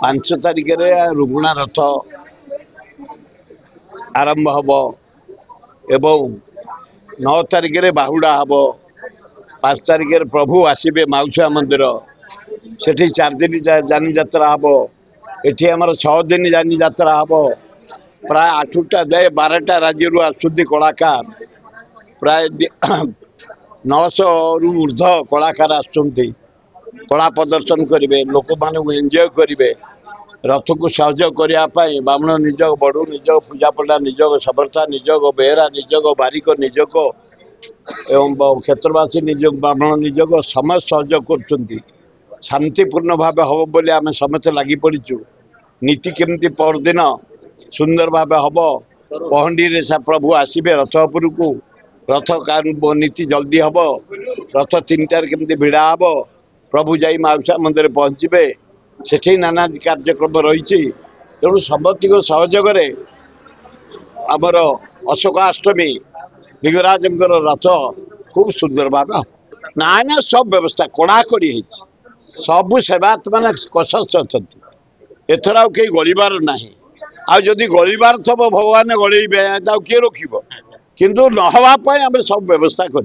5 तारिख रुगुणा रथ आरंभ हम एवं 9 तारिख बाहुड़ा हम 5 तारिख प्रभु आसबे माउसिया मंदिर से 4 दिन जानी यात्रा हम एटी आम 6 दिन जानी यात्रा हम प्राय 8टा जाए 12टा राज्य आसुच्च कलाकार प्राय 900 रु ऊर्ध कलाकार आसुच्च कला प्रदर्शन करेंगे लोक मान एंजॉय करेंगे रथ को सहयोग करने बामण निजोग बड़ू निजोग पूजापंडा निजोग समर्था निजोग बेहरा निजोग बारिक निजोग एवं क्षेत्रवासी निजोग ब्राह्मण निजोग समस्त सहयोग कर शांतिपूर्ण भाव हम बोली आम समस्त लगी पड़ीचु नीति केमती परदिन सुंदर भाव हम पहंडी रे प्रभु आसबे रथ उपर को रथ नीति जल्दी हम रथ 3टार केमती भिड़ा हम प्रभु जाई माउसा मंदिर पहुँचे सेठी नाना कार्यक्रम रही तेणु समस्त सहयोग आमर अशोकाष्टमी लिंगराज रथ खूब सुंदर भाव ना ना सब व्यवस्था कड़ाकड़ी सबू सेवायत मैंने कशस अच्छा एथर आ कहीं गलिबार ना आदि गलिबार थब भगवान गलैबे किए रोक किंतु नहवाई आम सब व्यवस्था कर